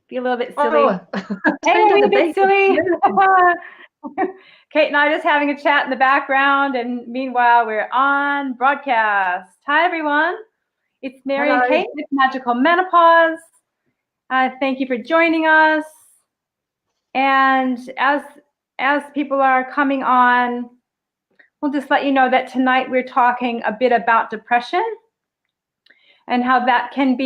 Be a little bit silly. Oh, Hey, turned are to we the a bit beat. silly? Kate and I just having a chat in the background, and meanwhile, we're on broadcast. Hi, everyone. It's Mary and Hello. Kate with Magical Menopause. Thank you for joining us. And as people are coming on, we'll just let you know that tonight we're talking a bit about depression and how that can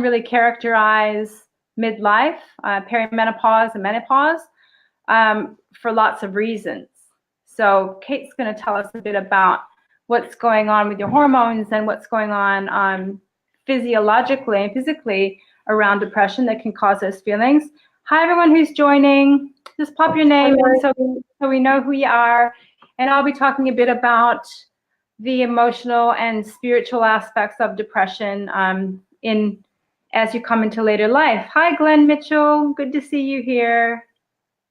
really characterize midlife, perimenopause, and menopause for lots of reasons. So Kate's going to tell us a bit about what's going on with your hormones and what's going on physiologically and physically around depression that can cause those feelings. Hi, everyone who's joining. Just pop your name in so we know who you are. And I'll be talking a bit about the emotional and spiritual aspects of depression as you come into later life. Hi, Glenn Mitchell. Good to see you here.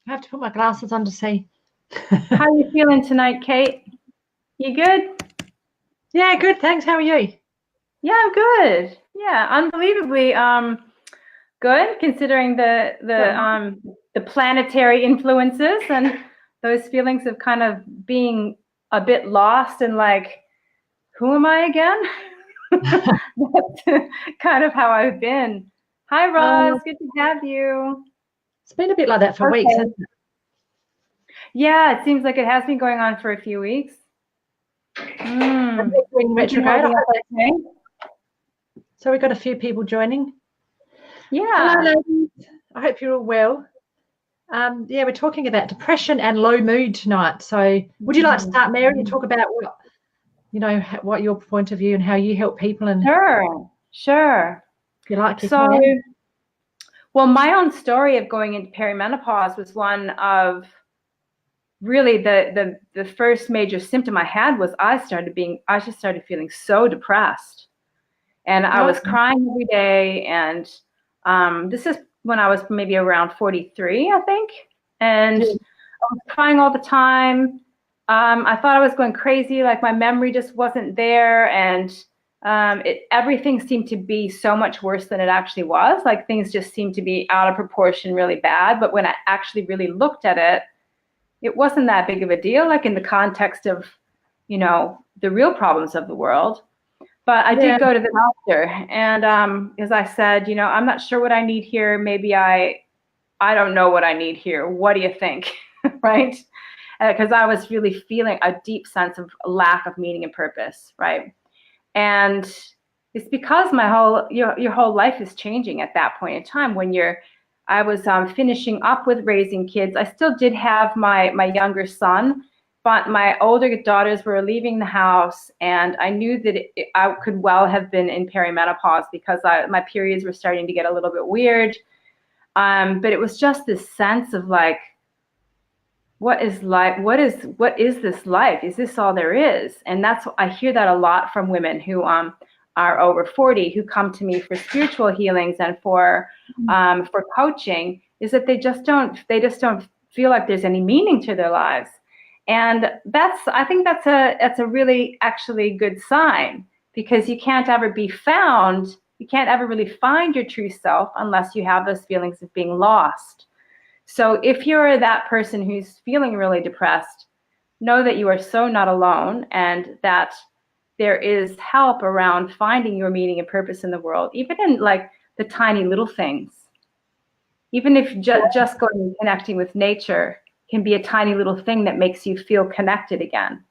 I have to put my glasses on to see. How are you feeling tonight, Kate? You good? Yeah, good. Thanks. How are you? Yeah, I'm good. Yeah, unbelievably good considering the planetary influences and those feelings of kind of being a bit lost and like, who am I again? That's kind of how I've been. Hi, Roz. Good to have you. It's been a bit like that for weeks, hasn't it? Yeah, it seems like it has been going on for a few weeks. Retrograde. So we've got a few people joining. Yeah. Hello, ladies. I hope you're all well. Yeah, we're talking about depression and low mood tonight. So would you like to start, Mary, and talk about what your point of view and how you help people? And Sure. If you like, well, my own story of going into perimenopause was one of really the first major symptom I had was I just started feeling so depressed, and I was crying every day. And this is when I was maybe around 43, I think, and I was crying all the time. I thought I was going crazy, like my memory just wasn't there, and everything seemed to be so much worse than it actually was. Like things just seemed to be out of proportion, really bad. But when I actually really looked at it, it wasn't that big of a deal, like in the context of, the real problems of the world. But I did go to the doctor, and as I said, I'm not sure what I need here. Maybe I don't know what I need here. What do you think? Right? Because I was really feeling a deep sense of lack of meaning and purpose, right? And it's because your whole life is changing at that point in time when I was finishing up with raising kids. I still did have my younger son, but my older daughters were leaving the house, and I knew that I could well have been in perimenopause because my periods were starting to get a little bit weird. But it was just this sense of like, what is life? What is this life? Is this all there is? And I hear that a lot from women who are over 40 who come to me for spiritual healings and for coaching, is that they just don't feel like there's any meaning to their lives. And I think that's a really actually good sign, because you can't ever really find your true self unless you have those feelings of being lost. So if you're that person who's feeling really depressed, know that you are so not alone, and that there is help around finding your meaning and purpose in the world, even in like the tiny little things. Even if just going and connecting with nature can be a tiny little thing that makes you feel connected again.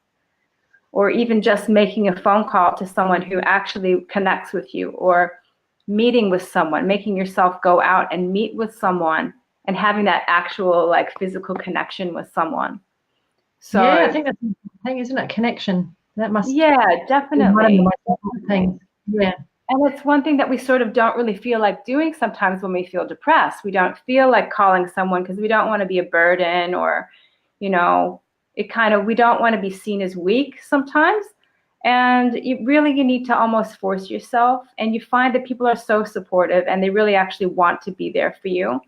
Or even just making a phone call to someone who actually connects with you, or meeting with someone, making yourself go out and meet with someone and having that actual like physical connection with someone. So yeah, I think that's the thing, isn't it? Connection. That must definitely be one of the most important things. Yeah. And it's one thing that we sort of don't really feel like doing sometimes when we feel depressed. We don't feel like calling someone because we don't want to be a burden, or, we don't want to be seen as weak sometimes. And you need to almost force yourself. And you find that people are so supportive and they really actually want to be there for you.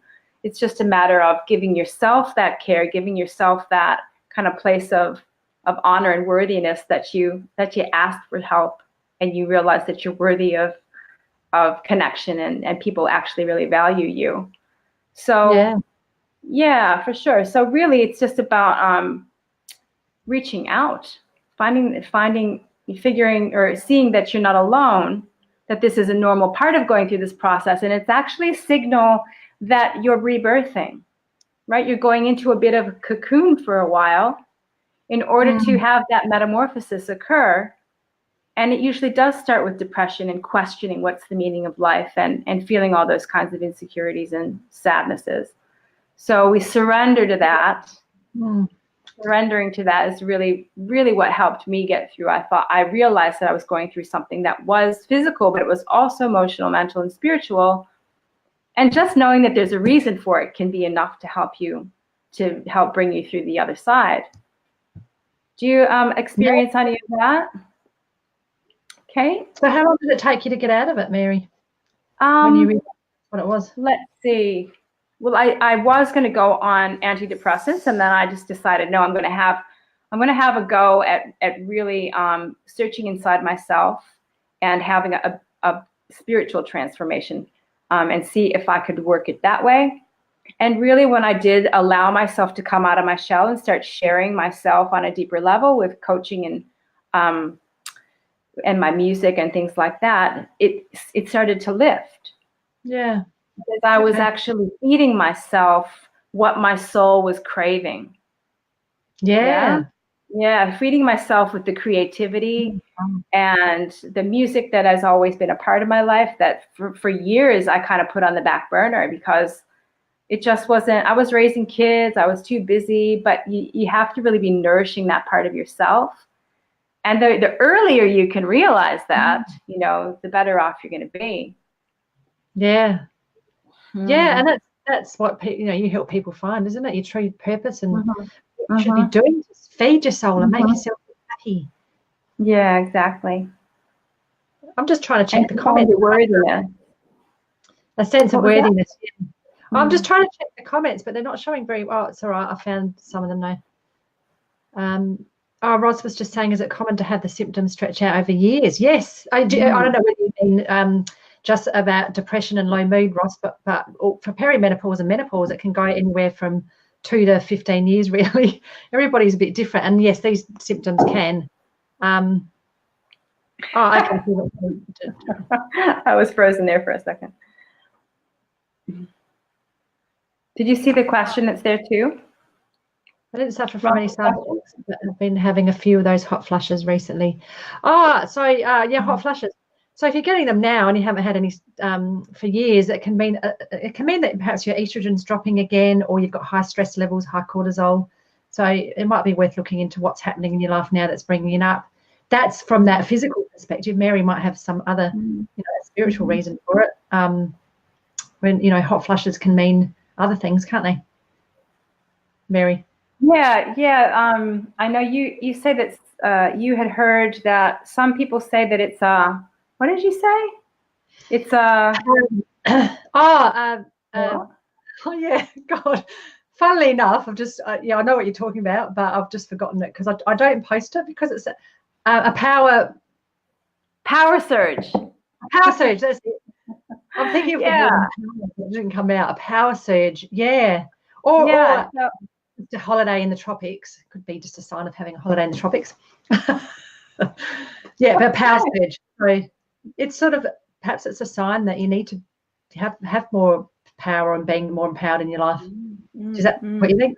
It's just a matter of giving yourself that care, giving yourself that kind of place of honor and worthiness that you ask for help, and you realize that you're worthy of of connection, and people actually really value you. So yeah, for sure. So really it's just about reaching out, figuring or seeing that you're not alone, that this is a normal part of going through this process. And it's actually a signal that you're rebirthing, right? You're going into a bit of a cocoon for a while in order to have that metamorphosis occur. And it usually does start with depression and questioning what's the meaning of life, and feeling all those kinds of insecurities and sadnesses. So we surrender to that. Surrendering to that is really, really what helped me get through. I realized that I was going through something that was physical, but it was also emotional, mental, and spiritual. And just knowing that there's a reason for it can be enough to help bring you through the other side. Do you experience any of that? Okay. So how long did it take you to get out of it, Mary? When you realized what it was? Let's see. Well, I was going to go on antidepressants, and then I just decided, no, I'm going to have a go at really searching inside myself and having a spiritual transformation, and see if I could work it that way. And really, when I did allow myself to come out of my shell and start sharing myself on a deeper level with coaching and my music and things like that, it started to lift. Yeah. Because I was actually feeding myself what my soul was craving. Yeah, feeding myself with the creativity and the music that has always been a part of my life, that for years I kind of put on the back burner because it just wasn't, I was raising kids, I was too busy, but you have to really be nourishing that part of yourself. And the earlier you can realize that, the better off you're going to be. Yeah. Yeah, and that's what you help people find, isn't it? Your true purpose and what you should be doing. Just feed your soul and make yourself happy. Yeah, exactly. I'm just trying to check the comments. A sense of worthiness. Yeah. I'm just trying to check the comments, but they're not showing very well. It's all right. I found some of them now. Roz was just saying, is it common to have the symptoms stretch out over years? Yes. I don't know whether you mean just about depression and low mood, Ross, but for perimenopause and menopause, it can go anywhere from 2 to 15 years, really. Everybody's a bit different. And yes, these symptoms can. I can feel it. I was frozen there for a second. Did you see the question that's there too? I didn't suffer from any side effects, but I've been having a few of those hot flushes recently. Hot flushes. So if you're getting them now and you haven't had any for years, it can mean that perhaps your estrogen's dropping again, or you've got high stress levels, high cortisol. So it might be worth looking into what's happening in your life now that's bringing it up. That's from that physical perspective. Mary might have some other spiritual reason for it. When hot flushes can mean other things, can't they, Mary? Yeah. I know you say that you had heard that some people say that it's what did you say? It's oh yeah, God. Funnily enough, I've just I know what you're talking about, but I've just forgotten it because I don't post it because it's a power surge. Power surge. That's it. I'm thinking of it didn't come out. A power surge, or just a holiday in the tropics. Could be just a sign of having a holiday in the tropics. But power surge. So it's sort of, perhaps it's a sign that you need to have more power and being more empowered in your life. Is that what you think?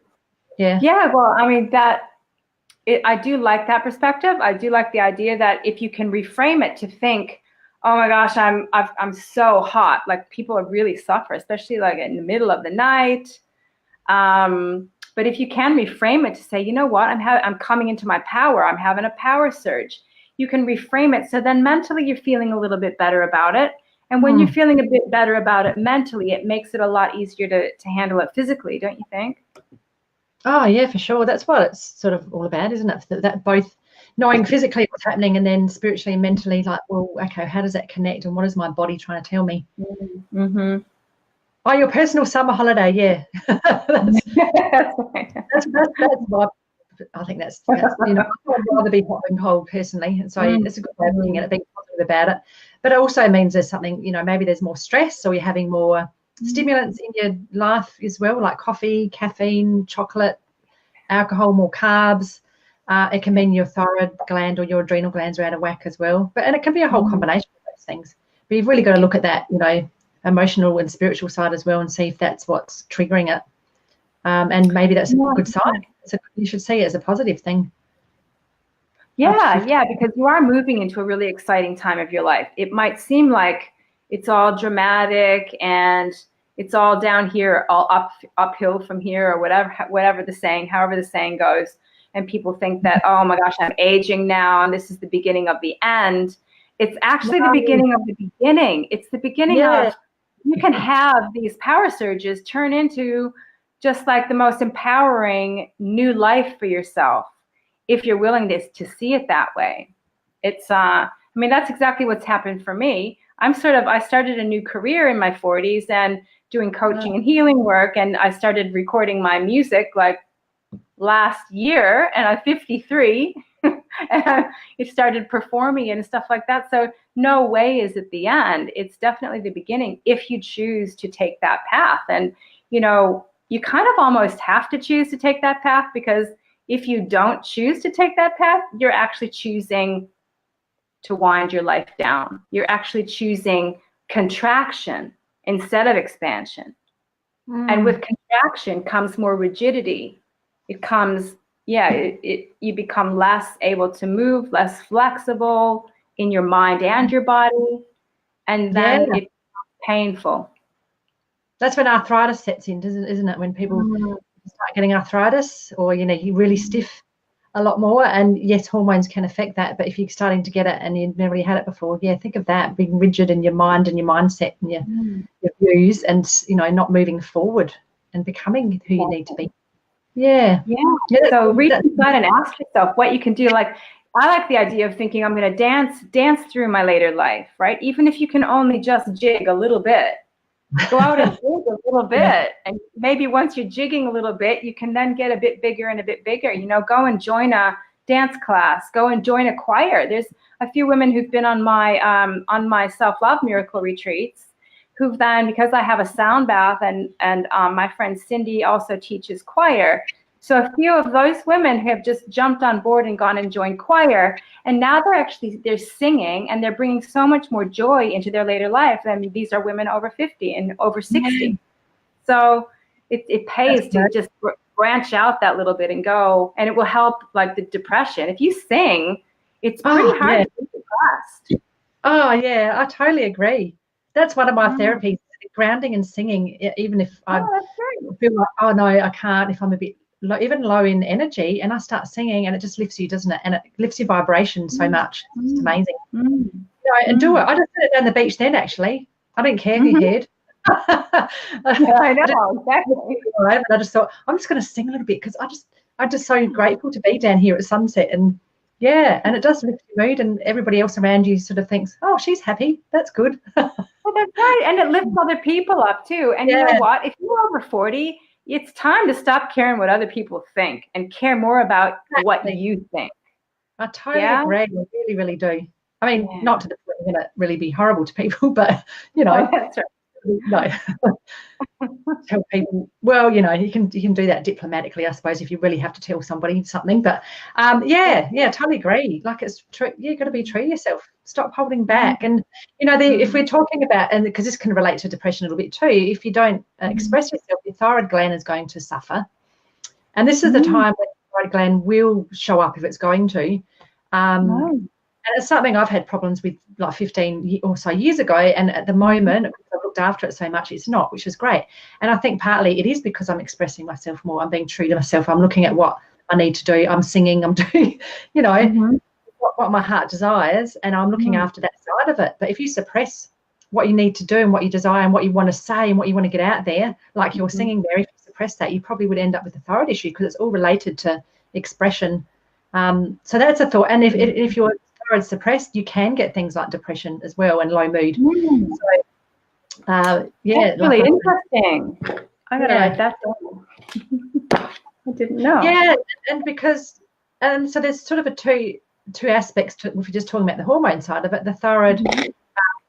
Yeah. Well, I mean I do like that perspective. I do like the idea that if you can reframe it to think, oh my gosh, I'm so hot. Like people really suffer, especially like in the middle of the night. But if you can reframe it to say, you know what, I'm coming into my power. I'm having a power surge. You can reframe it so then mentally you're feeling a little bit better about it. And when you're feeling a bit better about it mentally, it makes it a lot easier to handle it physically, don't you think? Oh, yeah, for sure. That's what it's sort of all about, isn't it? That both knowing physically what's happening and then spiritually and mentally, like, well, okay, how does that connect and what is my body trying to tell me? Mm-hmm. Oh, your personal summer holiday, yeah. that's my, I think that's I'd rather be hot than cold personally. And so it's a good way of looking at it, being positive about it. but it also means there's something, maybe there's more stress, or you're having more stimulants in your life as well, like coffee, caffeine, chocolate, alcohol, more carbs. It can mean your thyroid gland or your adrenal glands are out of whack as well. And it can be a whole combination of those things. But you've really got to look at that, emotional and spiritual side as well, and see if that's what's triggering it. And maybe that's a good sign. You should see it as a positive thing. Yeah, because you are moving into a really exciting time of your life. It might seem like it's all dramatic and it's all down here, all uphill from here, or whatever the saying, however the saying goes. And people think that, oh my gosh, I'm aging now, and this is the beginning of the end. It's actually the beginning of the beginning. It's the beginning of, you can have these power surges turn into just like the most empowering new life for yourself, if you're willing to see it that way. It's, that's exactly what's happened for me. I started a new career in my 40s and doing coaching and healing work, and I started recording my music like last year, and I'm 53, and I started performing and stuff like that. So no way is it the end. It's definitely the beginning if you choose to take that path. And, you kind of almost have to choose to take that path, because if you don't choose to take that path, you're actually choosing to wind your life down. You're actually choosing contraction instead of expansion. And with contraction comes more rigidity. It comes, you become less able to move, less flexible in your mind and your body. And then it's painful. That's when arthritis sets in, isn't it? When people start getting arthritis, or, you're really stiff a lot more. And yes, hormones can affect that. But if you're starting to get it and you've never really had it before, think of that, being rigid in your mind and your mindset and your views, and, not moving forward and becoming who you need to be. Yeah. So reach inside and ask yourself what you can do. Like, I like the idea of thinking I'm going to dance through my later life, right? Even if you can only just jig a little bit, go out and jig a little bit. And maybe once you're jigging a little bit, you can then get a bit bigger and a bit bigger. Go and join a dance class, go and join a choir. There's a few women who've been on my self-love miracle retreats, who've then, because I have a sound bath, and my friend Cindy also teaches choir. So a few of those women have just jumped on board and gone and joined choir, and now they're singing, and they're bringing so much more joy into their later life. I mean, these are women over 50 and over 60. So it pays to just branch out that little bit and go, and it will help, like the depression. If you sing, it's pretty hard to be depressed. Oh yeah, I totally agree. That's one of my therapies, grounding and singing, even if I feel like, oh no, I can't, if I'm a bit even low in energy, and I start singing, and it just lifts you, doesn't it? And it lifts your vibration so much. It's amazing. And do it. I just did it down the beach then, actually. I didn't care who heard. I know, exactly. But I just thought, I'm just going to sing a little bit, because I'm just so grateful to be down here at sunset. And and it does lift your mood, and everybody else around you sort of thinks, oh, she's happy. That's good. Well, that's right. And it lifts other people up too. And you know what? If you're over 40, it's time to stop caring what other people think and care more about what you think. I totally agree. I really, really do. I mean, not to the point you're going to really be horrible to people, but, That's right. No. Tell people, well, you can do that diplomatically, I suppose, if you really have to tell somebody something. But totally agree. Like, it's true. You've got to be true to yourself. Stop holding back. And if we're talking about, and because this can relate to depression a little bit too, if you don't express yourself, your thyroid gland is going to suffer. And this is the time when the thyroid gland will show up, if it's going to. And it's something I've had problems with like 15 or so years ago, and at the moment, because I've looked after it so much, it's not, which is great. And I think partly it is because I'm expressing myself more. I'm being true to myself. I'm looking at what I need to do. I'm singing. I'm doing, what my heart desires, and I'm looking after that side of it. But if you suppress what you need to do and what you desire and what you want to say and what you want to get out there, like you're singing there, if you suppress that, you probably would end up with a thyroid issue, because it's all related to expression. So that's a thought. And if you're thyroid suppressed, you can get things like depression as well, and low mood. So that's really interesting. I gotta write that down. I didn't know. And so there's sort of two aspects to, if you're just talking about the hormone side of it. The thyroid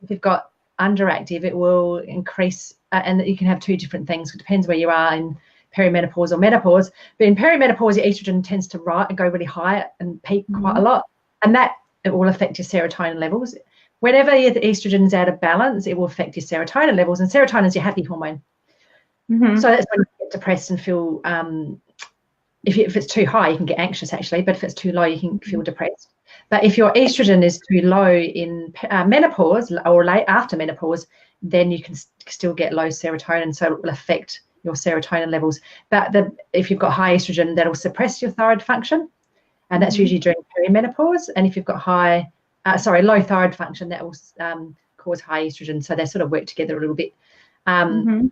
If you've got underactive, it will increase, and you can have two different things. It depends where you are in perimenopause or menopause. But in perimenopause, your estrogen tends to go really high and peak quite a lot, and that it will affect your serotonin levels. Whenever your estrogen is out of balance, it will affect your serotonin levels, and serotonin is your happy hormone. So that's when you get depressed and feel, if it's too high, you can get anxious actually, but if it's too low, you can feel depressed. But if your estrogen is too low in menopause or late after menopause, then you can still get low serotonin, so it will affect your serotonin levels. But if you've got high estrogen, that'll suppress your thyroid function, and that's usually during perimenopause. And if you've got low thyroid function, that will cause high estrogen. So they sort of work together a little bit. And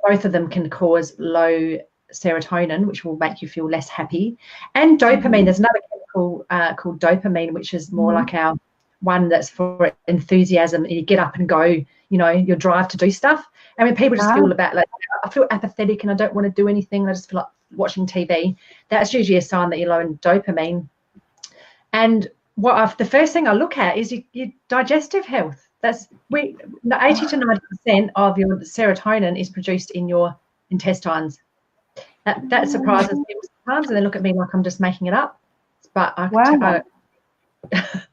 both of them can cause low serotonin, which will make you feel less happy. And dopamine, there's another chemical called dopamine, which is more like our one that's for enthusiasm. You get up and go, you know, your drive to do stuff. I mean, people just feel about, like, I feel apathetic and I don't want to do anything. I just feel like watching TV. That's usually a sign that you're low in dopamine. And the first thing I look at is your digestive health. 80 to 90% of your serotonin is produced in your intestines. That surprises people sometimes, and they look at me like I'm just making it up. But I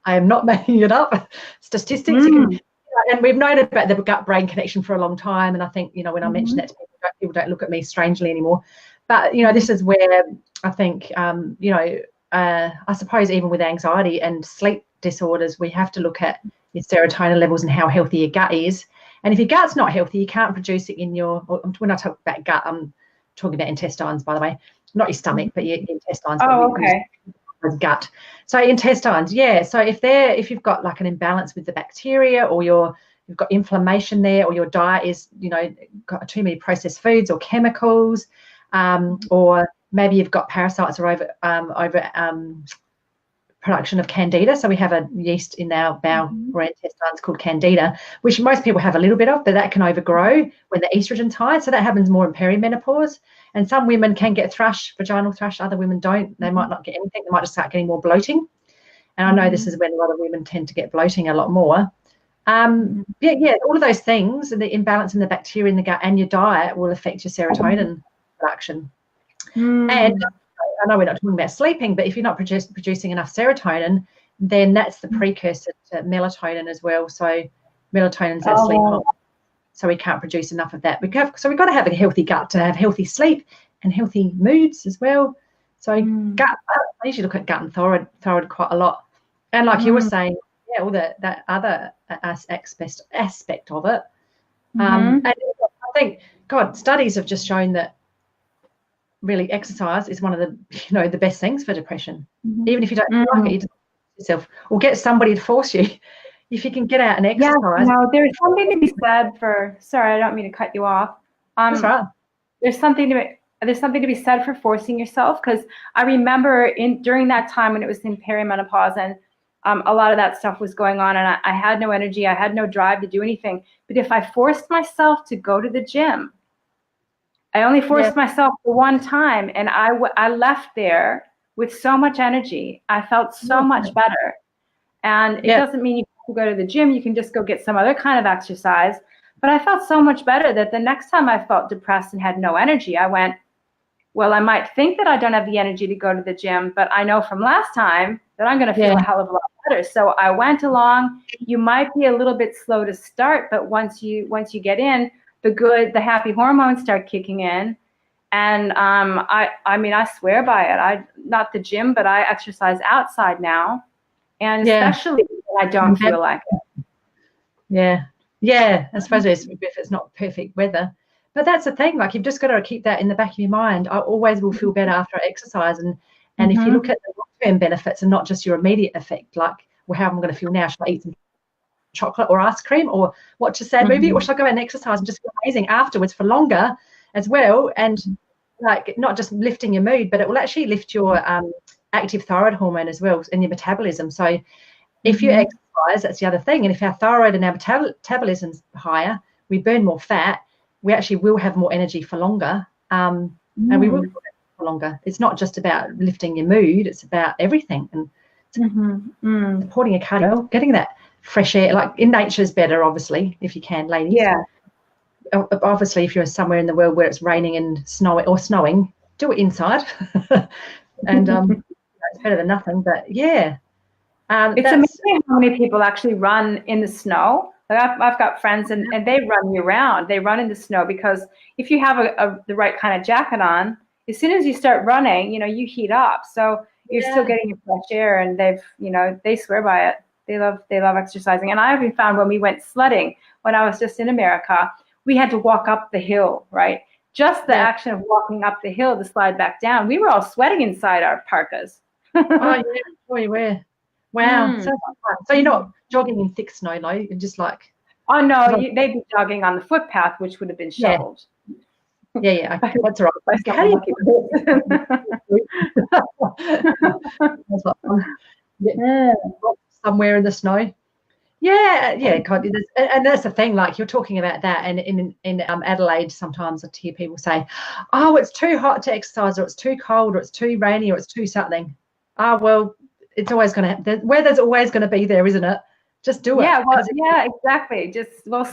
am not making it up. Statistics, and we've known about the gut-brain connection for a long time. And I think, you know, when I mention that to people don't look at me strangely anymore. But, you know, this is where I think, you know, I suppose even with anxiety and sleep disorders, we have to look at your serotonin levels and how healthy your gut is. And if your gut's not healthy, you can't produce it in when I talk about gut, I'm talking about intestines, by the way, not your stomach, but your intestines. Oh, okay. Gut. So intestines, yeah. So if you've got like an imbalance with the bacteria, or you've got inflammation there, or your diet is, you know, got too many processed foods or chemicals, or maybe you've got parasites or over production of candida. So we have a yeast in our bowel or intestines called candida, which most people have a little bit of, but that can overgrow when the estrogen's high. So that happens more in perimenopause. And some women can get vaginal thrush, other women don't. They might not get anything. They might just start getting more bloating. And I know this is when a lot of women tend to get bloating a lot more. All of those things, and the imbalance in the bacteria in the gut and your diet will affect your serotonin production. And I know we're not talking about sleeping, but if you're not producing enough serotonin, then that's the precursor to melatonin as well. So melatonin's our sleep hormone. So we can't produce enough of that. So we've got to have a healthy gut to have healthy sleep and healthy moods as well. So gut, I usually look at gut and thyroid quite a lot. And like you were saying, yeah, all that other aspect of it. And I think, studies have just shown that really exercise is one of the, you know, the best things for depression. Even if you don't like it, you just yourself, or get somebody to force you. If you can get out and exercise. Yeah, no, there's something to be said for. Sorry, I don't mean to cut you off. That's right. There's something to be said for forcing yourself, because I remember during that time when it was in perimenopause, and a lot of that stuff was going on, and I had no energy, I had no drive to do anything. But if I forced myself to go to the gym, I only forced myself for one time, and I left there with so much energy. I felt so much better. And it doesn't mean you have to go to the gym. You can just go get some other kind of exercise. But I felt so much better that the next time I felt depressed and had no energy, I went, well, I might think that I don't have the energy to go to the gym, but I know from last time that I'm going to feel a hell of a lot better. So I went along. You might be a little bit slow to start, but once you get in, the happy hormones start kicking in. And I mean, I swear by it. Not the gym, but I exercise outside now. And especially when I don't feel like it. Yeah, I suppose if it's not perfect weather. But that's the thing, like, you've just got to keep that in the back of your mind. I always will feel better after I exercise. And if you look at the long-term benefits and not just your immediate effect, like, well, how am I going to feel now? Should I eat some chocolate or ice cream, or watch a sad movie, or should I go out and exercise and just feel amazing afterwards for longer as well? And like, not just lifting your mood, but it will actually lift your active thyroid hormone as well, and your metabolism. So if you exercise, that's the other thing. And if our thyroid and our metabolism's higher, we burn more fat, we actually will have more energy for longer, and we will for longer. It's not just about lifting your mood, it's about everything. And supporting a cardio, getting that fresh air. Like in nature is better, obviously, if you can, ladies. Yeah. Obviously, if you're somewhere in the world where it's raining and snowing, do it inside. And it's better than nothing. But yeah, It's amazing how many people actually run in the snow. Like I've got friends and they run year round. They run in the snow because if you have the right kind of jacket on, as soon as you start running, you heat up. So you're still getting your fresh air, and they swear by it. They love exercising. And I even found when we went sledding, when I was just in America, we had to walk up the hill, right? Just the action of walking up the hill to slide back down. We were all sweating inside our parkas. Oh yeah, boy, where? Wow. So you're not jogging in thick snow, no? You're just like. Oh no, they'd be jogging on the footpath, which would have been shoveled. Yeah. Okay, that's all right. How do you somewhere in the snow? Yeah. God, and that's the thing. Like you're talking about that, and in Adelaide, sometimes I hear people say, "Oh, it's too hot to exercise, or it's too cold, or it's too rainy, or it's too something." Well, it's always going to. The weather's always going to be there, isn't it? Just do it. Yeah, well, exactly.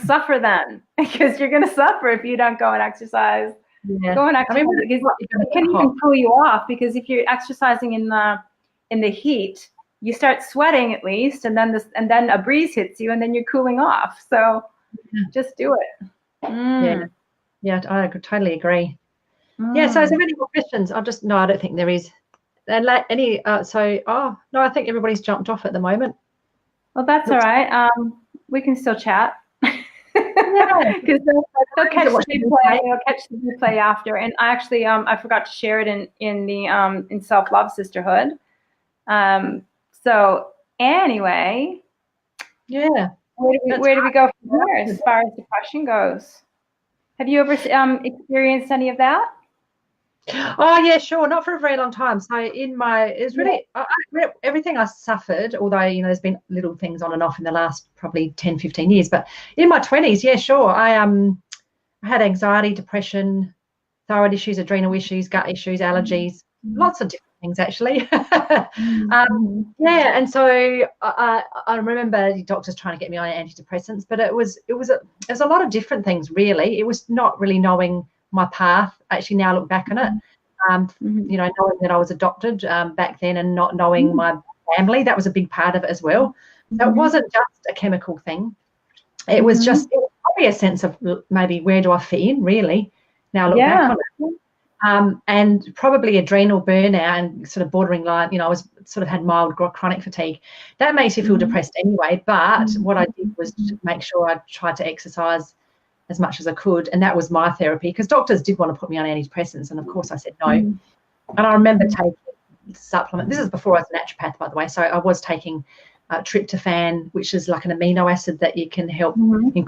Suffer then, because you're going to suffer if you don't go and exercise. Yeah. Go and exercise. It can even cool you off, because if you're exercising in the heat, you start sweating at least, and then a breeze hits you, and then you're cooling off. So just do it. Yeah, I totally agree. Yeah. So is there any more questions? I don't think there is. And any no, I think everybody's jumped off at the moment. Well, that's all right. We can still chat. Because they'll catch the replay after. And actually, I forgot to share it in the in Self-Love Sisterhood. So anyway, where do we go from here as far as depression goes? Have you ever experienced any of that? Oh yeah, sure. Not for a very long time. So it's really everything I suffered, although there's been little things on and off in the last probably 10, 15 years. But in my 20s, yeah, sure. I had anxiety, depression, thyroid issues, adrenal issues, gut issues, allergies, lots of different things actually. And so I remember the doctors trying to get me on antidepressants, but it was a lot of different things really. It was not really knowing my path. Actually, now I look back on it, knowing that I was adopted back then, and not knowing my family, that was a big part of it as well. So it wasn't just a chemical thing. It was probably a sense of maybe where do I fit in really. Now I look back on it. And probably adrenal burnout and sort of bordering line, I was sort of had mild chronic fatigue. That makes you feel depressed anyway. But what I did was to make sure I tried to exercise as much as I could, and that was my therapy, because doctors did want to put me on antidepressants, and of course I said no. And I remember taking supplement. This is before I was a naturopath, by the way. So I was taking tryptophan, which is like an amino acid that you can help increase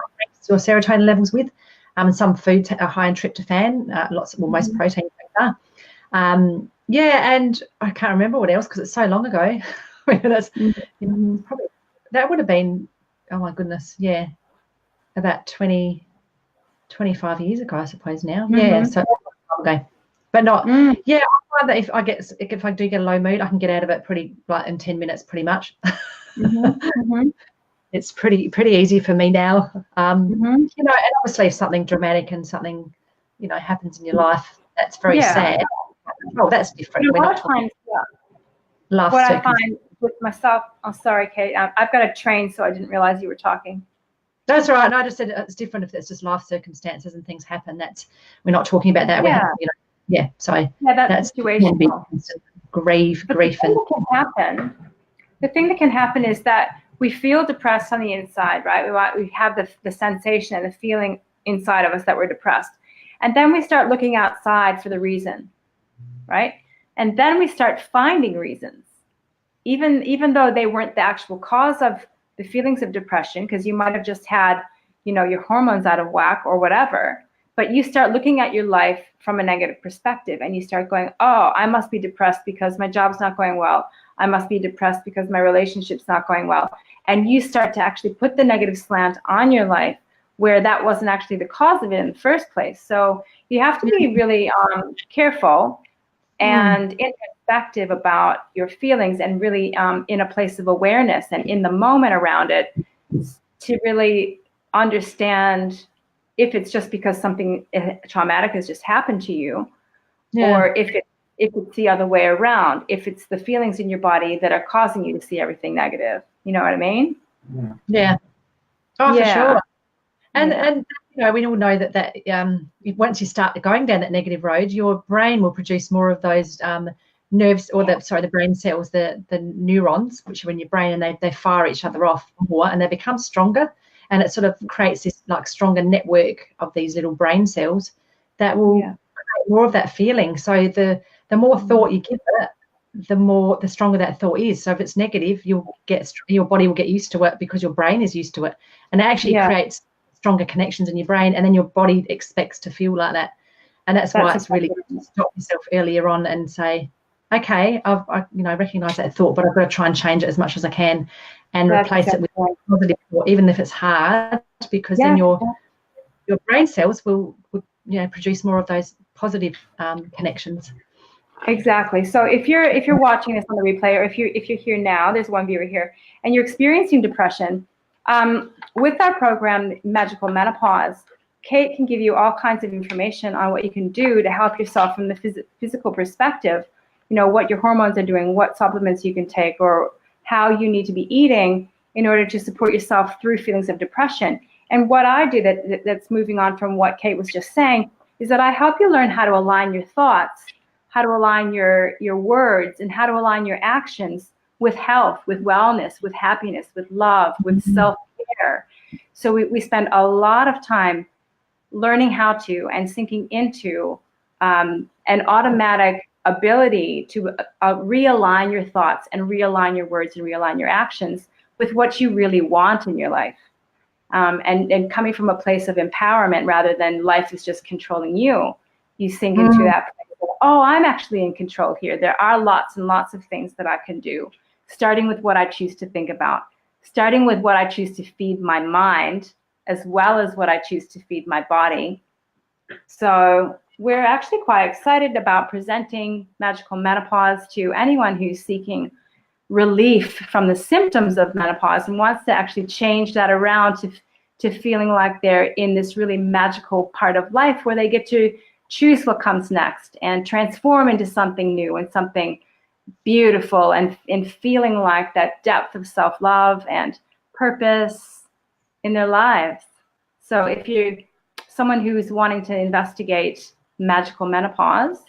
your serotonin levels with. And some foods are high in tryptophan, most protein like that. And I can't remember what else because it's so long ago. That's probably, that would have been, oh my goodness, about 25 years ago, I suppose now. Yeah, so long ago. But not, I find that if I do get a low mood, I can get out of it in 10 minutes pretty much. It's pretty easy for me now. And obviously if something dramatic and something, happens in your life, that's very sad. Oh, that's different. A lot of times, what I find with myself, sorry, Kate, I've got a train, so I didn't realize you were talking. That's right. No, I just said it's different if it's just life circumstances and things happen. We're not talking about that. So that's situational. Grief and the thing that can happen is that we feel depressed on the inside, right? We have the sensation and the feeling inside of us that we're depressed. And then we start looking outside for the reason, right? And then we start finding reasons, even though they weren't the actual cause of the feelings of depression, because you might have just had, your hormones out of whack or whatever. But you start looking at your life from a negative perspective, and you start going, oh, I must be depressed because my job's not going well. I must be depressed because my relationship's not going well. And you start to actually put the negative slant on your life where that wasn't actually the cause of it in the first place. So you have to be really careful and introspective about your feelings, and really in a place of awareness and in the moment around it, to really understand if it's just because something traumatic has just happened to you, or if it's the other way around, if it's the feelings in your body that are causing you to see everything negative. You know what I mean? Yeah. Oh, Yeah. for sure. And you know, we all know that once you start going down that negative road, your brain will produce more of those nerves, or the brain cells, the neurons, which are in your brain, and they fire each other off more, and they become stronger, and it sort of creates this like stronger network of these little brain cells that will create more of that feeling. So the more thought you give it, the stronger that thought is. So if it's negative, your body will get used to it because your brain is used to it, and it actually creates stronger connections in your brain, and then your body expects to feel like that. And that's why it's really good to stop yourself earlier on and say, okay, I recognize that thought, but I've got to try and change it as much as I can, and replace it with positive thought, even if it's hard, because then your brain cells will produce more of those positive connections. Exactly. So if you're watching this on the replay, or if you're here now, there's one viewer here, and you're experiencing depression, with our program, Magical Menopause, Kate can give you all kinds of information on what you can do to help yourself from the physical perspective. You know, what your hormones are doing, what supplements you can take, or how you need to be eating in order to support yourself through feelings of depression. And what I do that's moving on from what Kate was just saying is that I help you learn how to align your thoughts, how to align your words, and how to align your actions with health, with wellness, with happiness, with love, with self-care. So we spend a lot of time learning how to and sinking into an automatic ability to realign your thoughts and realign your words and realign your actions with what you really want in your life. And coming from a place of empowerment rather than life is just controlling you, you sink into that place of, oh, I'm actually in control here. There are lots and lots of things that I can do, starting with what I choose to think about, starting with what I choose to feed my mind, as well as what I choose to feed my body. So we're actually quite excited about presenting Magical Menopause to anyone who's seeking relief from the symptoms of menopause and wants to actually change that around to feeling like they're in this really magical part of life where they get to choose what comes next and transform into something new and something beautiful, and feeling like that depth of self-love and purpose in their lives. So if you're someone who's wanting to investigate Magical Menopause,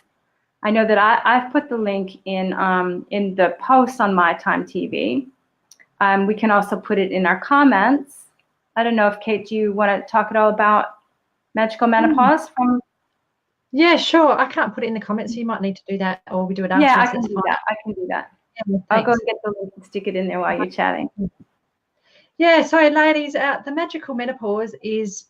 I know that I've put the link in the post on My Time TV. We can also put it in our comments. I don't know if, Kate, do you want to talk at all about Magical Menopause? Yeah, sure. I can't put it in the comments, so you might need to do that, or we do it after. Yeah, I can do that. Yeah, I'll go and get the link and stick it in there while you're chatting. Yeah, so ladies, the Magical Menopause is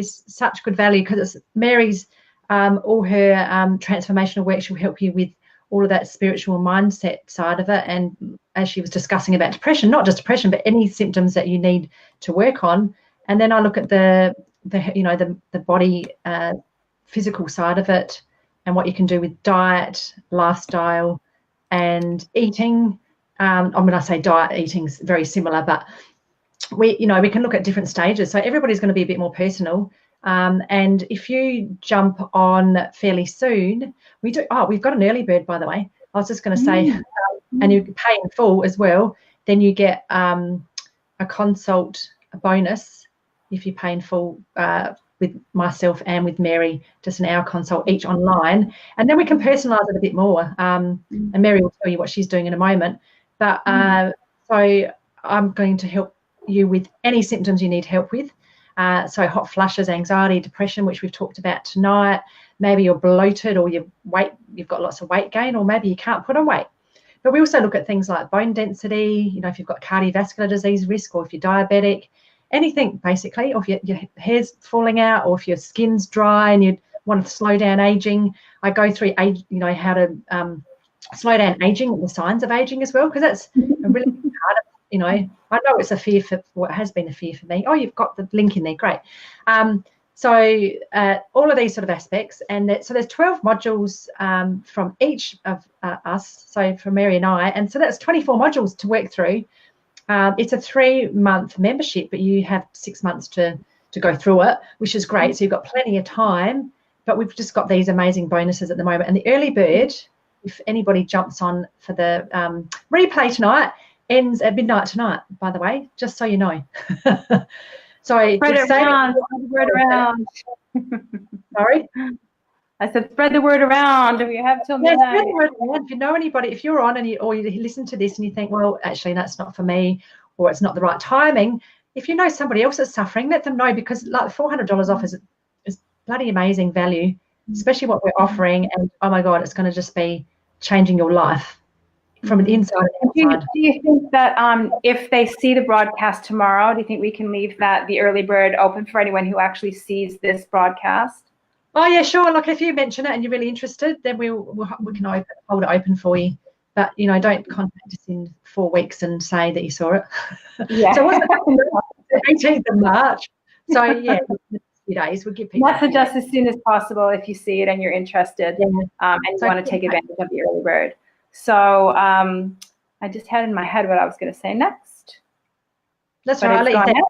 such good value, because it's Mary's all her transformational work. She'll help you with all of that spiritual mindset side of it, and as she was discussing about depression, not just depression, but any symptoms that you need to work on. And then I look at the body physical side of it, and what you can do with diet, lifestyle, and eating. When I say diet, eating's very similar, but we can look at different stages. So everybody's going to be a bit more personal. And if you jump on fairly soon, we've got an early bird, by the way. I was just going to say, and you pay in full as well. Then you get a consult, a bonus, if you pay in full with myself and with Mary, just an hour consult each online. And then we can personalise it a bit more. And Mary will tell you what she's doing in a moment. But so I'm going to help you with any symptoms you need help with. So hot flushes, anxiety, depression, which we've talked about tonight. Maybe you're bloated, or you've got lots of weight gain, or maybe you can't put on weight. But we also look at things like bone density, if you've got cardiovascular disease risk, or if you're diabetic, anything basically, or if your hair's falling out, or if your skin's dry and you want to slow down aging. I go through how to slow down aging, the signs of aging as well, because that's a really big part of, I know it's a fear for what has been a fear for me. Oh, you've got the link in there, great. So all of these sort of aspects, and so there's 12 modules from each of us, so from Mary and I, and so that's 24 modules to work through. It's a 3-month membership, but you have 6 months to go through it, which is great. So you've got plenty of time, but we've just got these amazing bonuses at the moment. And the early bird, if anybody jumps on for the replay tonight, ends at midnight tonight, by the way, just so you know. Sorry, spread it around. Spread the word around. Sorry? I said spread the word around. We have till midnight. Spread the word around. If you know anybody, if you're on and you listen to this and you think, well, actually that's not for me, or it's not the right timing, if you know somebody else that's suffering, let them know, because like $400 off is bloody amazing value, especially what we're offering. And oh my God, it's going to just be changing your life from an inside and outside. Do you think that if they see the broadcast tomorrow, do you think we can leave the early bird open for anyone who actually sees this broadcast? Oh yeah, sure. Look, if you mention it and you're really interested, then we can hold it open for you. But don't contact us in 4 weeks and say that you saw it. Yeah. So what's the 18th of March? So yeah, a few days. We'll give people. Message us as soon as possible if you see it and you're interested, and you want to take advantage of the early bird. So I just had in my head what I was going to say next. That's all right. I'll let you.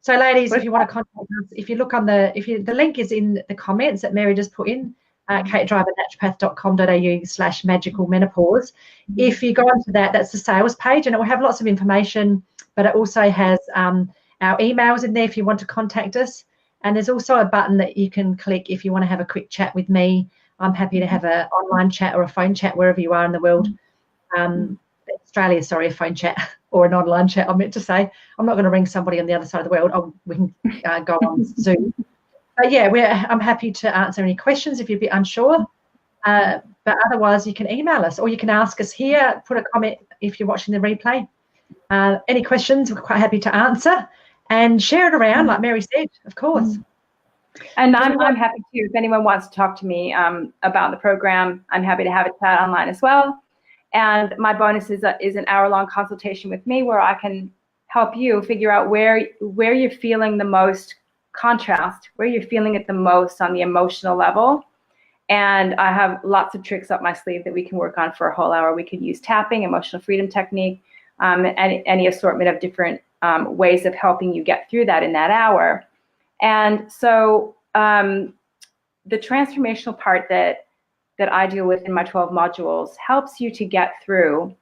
So ladies, if you want to contact us, if you look on the link is in the comments that Mary just put in, katedrivernaturopath.com.au/magical menopause. If you go onto that, that's the sales page, and it will have lots of information, but it also has our emails in there if you want to contact us. And there's also a button that you can click if you want to have a quick chat with me. I'm happy to have an online chat or a phone chat wherever you are in the world. Australia, sorry, a phone chat or an online chat, I meant to say. I'm not going to ring somebody on the other side of the world. We can go on Zoom. But yeah, I'm happy to answer any questions if you're a bit unsure. But otherwise, you can email us or you can ask us here, put a comment if you're watching the replay. Any questions, we're quite happy to answer, and share it around, like Mary said, of course. And I'm happy to, if anyone wants to talk to me about the program, I'm happy to have a chat online as well. And my bonus is an hour-long consultation with me where I can help you figure out where you're feeling the most contrast, where you're feeling it the most on the emotional level. And I have lots of tricks up my sleeve that we can work on for a whole hour. We could use tapping, emotional freedom technique, and any assortment of different ways of helping you get through that in that hour. And so the transformational part that I deal with in my 12 modules helps you to get through.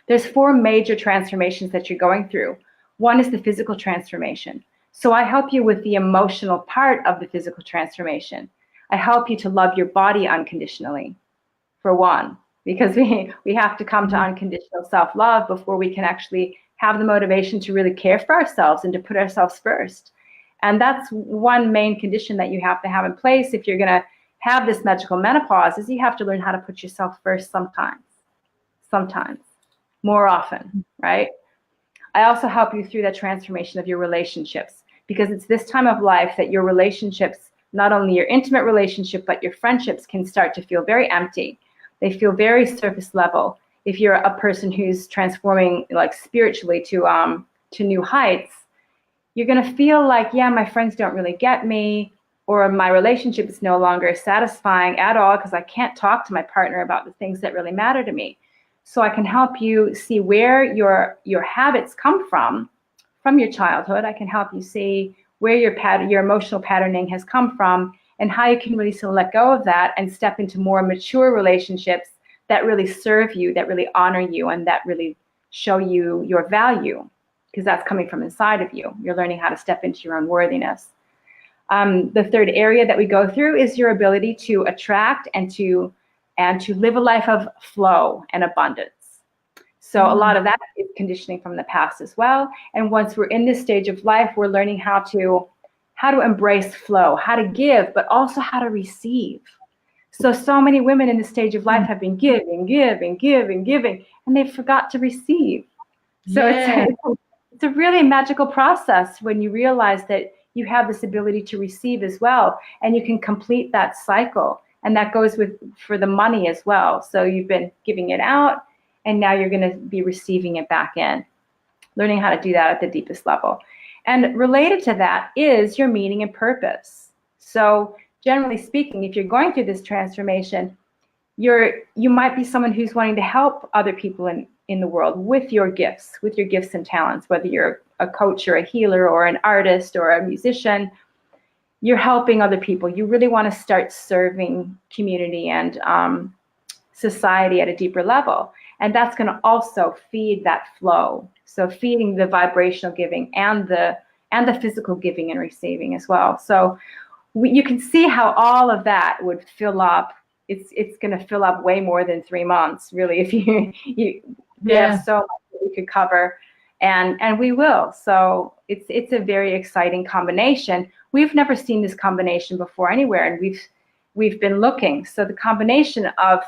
There's 4 major transformations that you're going through. One is the physical transformation. So I help you with the emotional part of the physical transformation. I help you to love your body unconditionally, for one, because we have to come to unconditional self-love before we can actually have the motivation to really care for ourselves and to put ourselves first. And that's one main condition that you have to have in place if you're going to have this magical menopause, is you have to learn how to put yourself first sometimes, more often, right? I also help you through that transformation of your relationships, because it's this time of life that your relationships, not only your intimate relationship, but your friendships can start to feel very empty. They feel very surface level. If you're a person who's transforming like spiritually to new heights, you're going to feel like, yeah, my friends don't really get me, or my relationship is no longer satisfying at all because I can't talk to my partner about the things that really matter to me. So I can help you see where your habits come from your childhood. I can help you see where your emotional patterning has come from and how you can really sort of let go of that and step into more mature relationships that really serve you, that really honor you, and that really show you your value, because that's coming from inside of you. You're learning how to step into your own worthiness. The third area that we go through is your ability to attract and to live a life of flow and abundance. So a lot of that is conditioning from the past as well. And once we're in this stage of life, we're learning how to embrace flow, how to give, but also how to receive. So many women in this stage of life have been giving, and they forgot to receive. So it's a really magical process when you realize that you have this ability to receive as well, and you can complete that cycle. And that goes for the money as well. So you've been giving it out, and now you're going to be receiving it back in, learning how to do that at the deepest level. And related to that is your meaning and purpose. So generally speaking, if you're going through this transformation, you might be someone who's wanting to help other people in the world with your gifts and talents, whether you're a coach or a healer or an artist or a musician. You're helping other people. You really want to start serving community and society at a deeper level. And that's going to also feed that flow. So feeding the vibrational giving and the physical giving and receiving as well. So you can see how all of that would fill up. It's going to fill up way more than 3 months, really, if you have so much that we could cover, and we will. So it's a very exciting combination. We've never seen this combination before anywhere, and we've been looking. So the combination of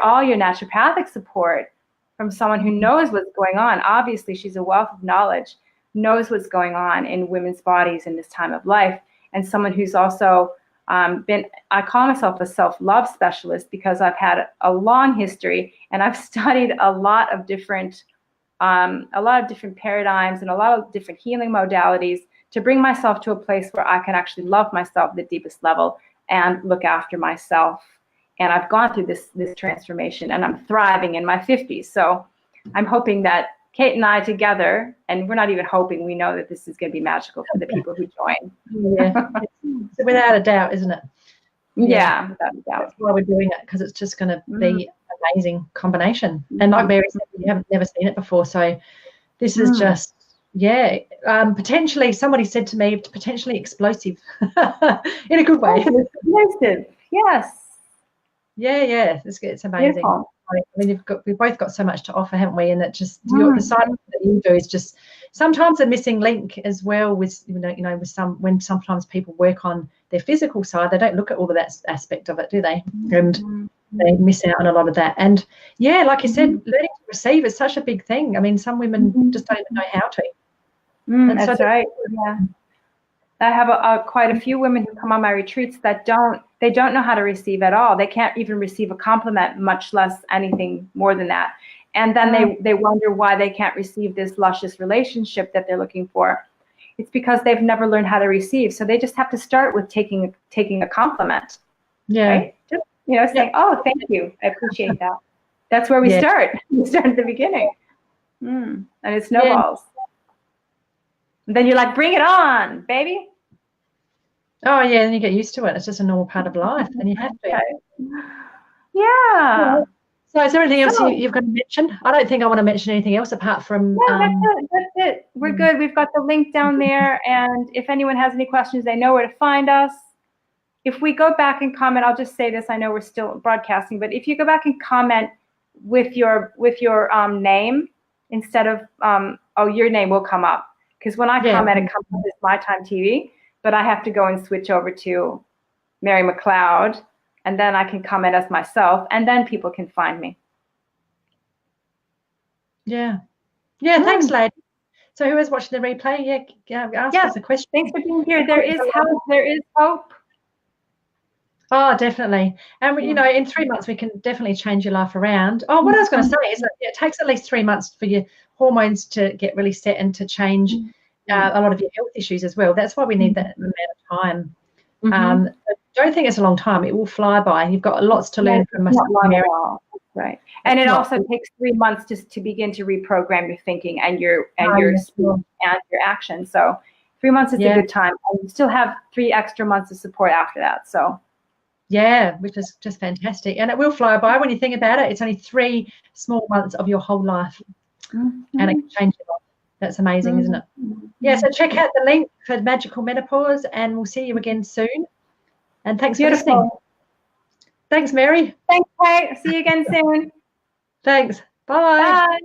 all your naturopathic support from someone who knows what's going on. Obviously, she's a wealth of knowledge, knows what's going on in women's bodies in this time of life, and someone who's also I call myself a self-love specialist because I've had a long history and I've studied a lot of different paradigms and a lot of different healing modalities to bring myself to a place where I can actually love myself at the deepest level and look after myself. And I've gone through this transformation, and I'm thriving in my 50s. So I'm hoping that Kate and I together, and we're not even hoping, we know that this is going to be magical for the people who join. Yeah, without a doubt, isn't it? Yeah, without a doubt. That's why we're doing it, because it's just going to be an amazing combination. And like Mary said, you haven't never seen it before. So this is just, potentially, somebody said to me, potentially explosive in a good way. Explosive, yes. Yeah, it's amazing. Beautiful. I mean, we've both got so much to offer, haven't we? And it just the side that you do is just sometimes a missing link as well. With when sometimes people work on their physical side, they don't look at all of that aspect of it, do they? And they miss out on a lot of that. And like you said, learning to receive is such a big thing. I mean, some women just don't even know how to. That's right. Yeah. I have quite a few women who come on my retreats that don't know how to receive at all. They can't even receive a compliment, much less anything more than that. And then they wonder why they can't receive this luscious relationship that they're looking for. It's because they've never learned how to receive. So they just have to start with taking a compliment. Yeah. Right? Just, saying, "Oh, thank you. I appreciate that." That's where we start. We start at the beginning. And it snowballs. And then you're like, "Bring it on, baby." Oh, yeah, then you get used to it. It's just a normal part of life, and you have to. Yeah. So is there anything else you've got to mention? I don't think I want to mention anything else apart from... That's it. We're good. We've got the link down there, and if anyone has any questions, they know where to find us. If we go back and comment, I'll just say this. I know we're still broadcasting, but if you go back and comment with your name instead of, your name will come up. Because when I comment, it comes up as My Time TV. But I have to go and switch over to Mary McLeod, and then I can comment as myself, and then people can find me. Yeah, thanks, lady. So who is watching the replay? Ask us a question. Thanks for being here. There is hope. There is hope. Oh, definitely. And, in 3 months, we can definitely change your life around. Oh, what I was going to say is that it takes at least 3 months for your hormones to get really set and to change a lot of your health issues as well. That's why we need that amount of time. Don't think it's a long time. It will fly by. You've got lots to learn from myself. Right. And it also takes 3 months just to begin to reprogram your thinking and your speech and your action. So 3 months is a good time. And you still have 3 extra months of support after that. So which is just fantastic. And it will fly by when you think about it. It's only 3 small months of your whole life. And it can change your life. That's amazing, isn't it? Yeah, so check out the link for Magical Menopause, and we'll see you again soon. And thanks for listening. Thanks, Mary. Thanks, Kate. See you again soon. Thanks. Bye. Bye.